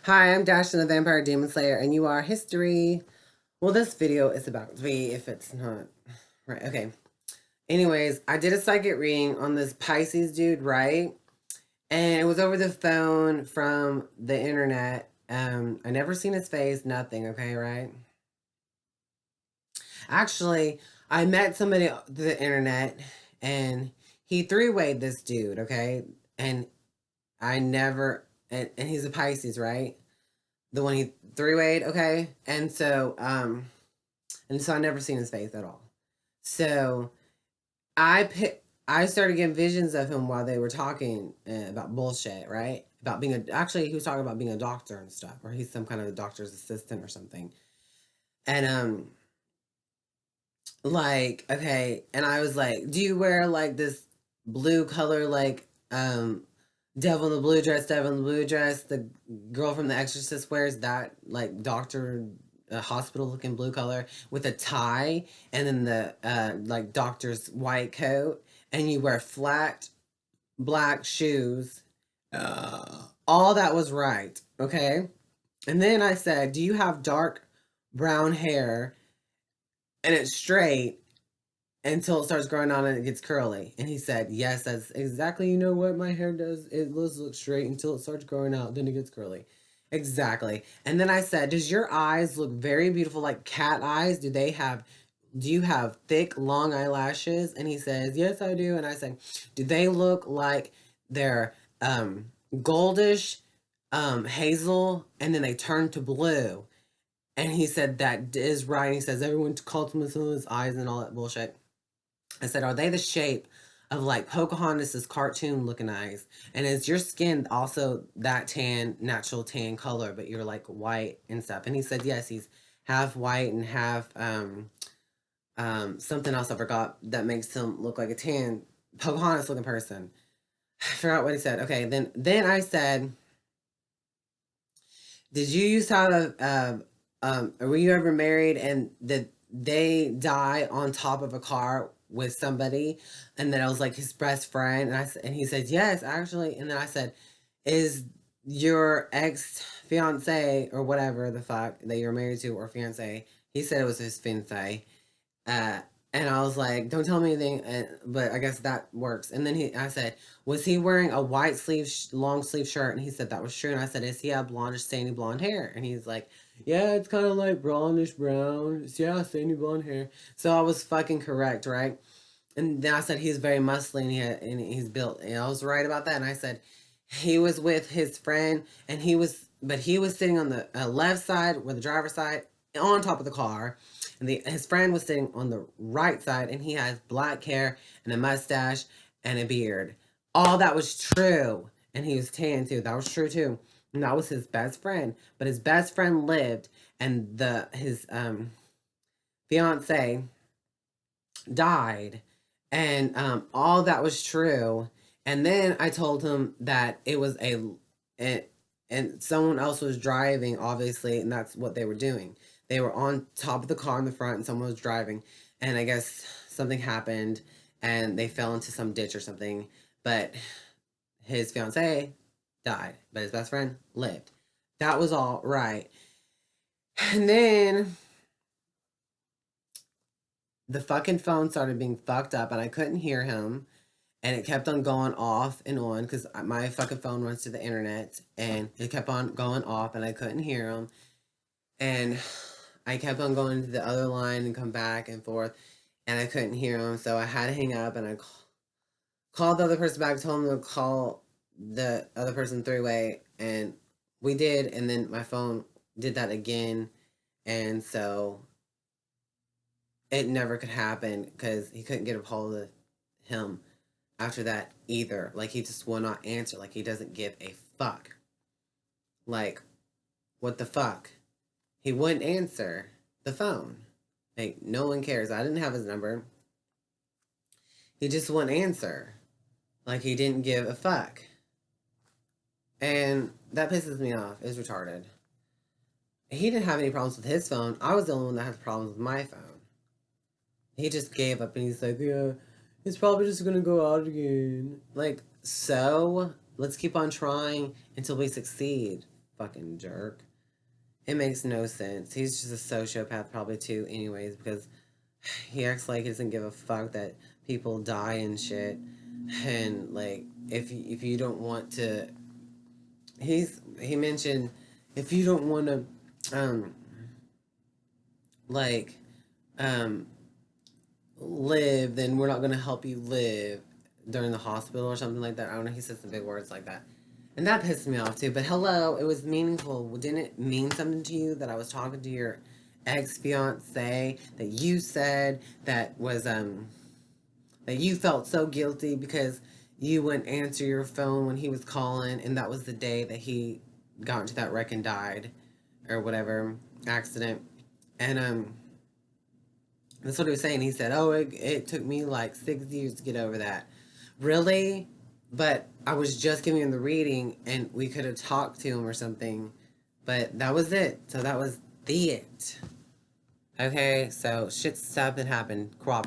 Hi, I'm Dashton the Vampire Demon Slayer, and you are History. Well, this video is about to be, if it's not. Right, okay. Anyways, I did a psychic reading on this Pisces dude, right? And it was over the phone from the internet. I never seen his face, nothing, okay, right? Actually, I met somebody on the internet, and he three-wayed this dude, okay? And I never, and he's a Pisces, right? The one he three-wayed, okay? And so I never seen his face at all. So I started getting visions of him while they were talking about bullshit, right? About being actually he was talking about being a doctor and stuff, or he's some kind of a doctor's assistant or something. And like, okay, and I was like, do you wear like this blue color, like devil in the blue dress, devil in the blue dress? The girl from The Exorcist wears that like doctor hospital looking blue color with a tie, and then the like doctor's white coat, and you wear flat black shoes. All that was right, okay. And then I said, do you have dark brown hair and it's straight until it starts growing on and it gets curly? And he said, yes, that's exactly, you know what my hair does. It does look straight until it starts growing out, then it gets curly. Exactly. And then I said, does your eyes look very beautiful, like cat eyes? Do you have thick, long eyelashes? And he says, yes, I do. And I said, do they look like they're goldish, hazel, and then they turn to blue? And he said, that is right. And he says, everyone calls him his eyes and all that bullshit. I said, are they the shape of like Pocahontas's cartoon looking eyes? And is your skin also that tan, natural tan color, but you're like white and stuff? And he said, yes, he's half white and half something else I forgot that makes him look like a tan Pocahontas looking person. I forgot what he said. Okay, then I said, did you used to have were you ever married and did they die on top of a car with somebody, and then I was like his best friend, and he said yes actually, and then I said, is your ex fiance or whatever the fuck that you're married to, or fiance? He said it was his fiance. Uh, and I was like, don't tell me anything, but I guess that works. And then I said, was he wearing a white sleeve, long sleeve shirt? And he said that was true. And I said, is he have blondish, sandy blonde hair? And he's like, yeah, it's kind of like brownish brown. Yeah, sandy blonde hair. So I was fucking correct, right? And then I said he's very muscly and he's built. And I was right about that. And I said he was with his friend, and he was sitting on the left side, where the driver's side, on top of the car, and his friend was sitting on the right side, and he has black hair and a mustache and a beard. All that was true, and he was tan too. That was true too, and that was his best friend. But his best friend lived, and the his fiance died, and all that was true. And then I told him that it was and someone else was driving, obviously, and that's what they were doing. They were on top of the car in the front, and someone was driving, and I guess something happened, and they fell into some ditch or something. But his fiance died, but his best friend lived. That was all right. And then the fucking phone started being fucked up, and I couldn't hear him, and it kept on going off and on because my fucking phone runs to the internet, and it kept on going off, and I couldn't hear him, and I kept on going to the other line and come back and forth, and I couldn't hear him, so I had to hang up, and I called the other person back, told him to call the other person three-way, and we did, and then my phone did that again, and so it never could happen because he couldn't get a hold of him after that either. Like, he just will not answer. Like, he doesn't give a fuck. Like, what the fuck? He wouldn't answer the phone. Like, no one cares. I didn't have his number. He just wouldn't answer. Like, he didn't give a fuck. And that pisses me off. It's retarded. He didn't have any problems with his phone. I was the only one that had problems with my phone. He just gave up, and he's like, yeah, it's probably just gonna go out again. Like, so Let's keep on trying until we succeed. Fucking jerk. It makes no sense. He's just a sociopath, probably too, anyways, because he acts like he doesn't give a fuck that people die and shit. And like, if you don't want to, he mentioned if you don't want to, like, um, live, then we're not gonna help you live during the hospital or something like that. I don't know. He said some big words like that. And that pissed me off too. But hello, it was meaningful. Didn't it mean something to you that I was talking to your ex fiance that you said that you felt so guilty because you wouldn't answer your phone when he was calling, and that was the day that he got into that wreck and died or whatever accident. And that's what he was saying. He said, "Oh, it took me like 6 years to get over that." Really? But I was just giving him the reading, and we could have talked to him or something. But that was it. So that was the it. Okay, so shit stuff that happened. Cooperate.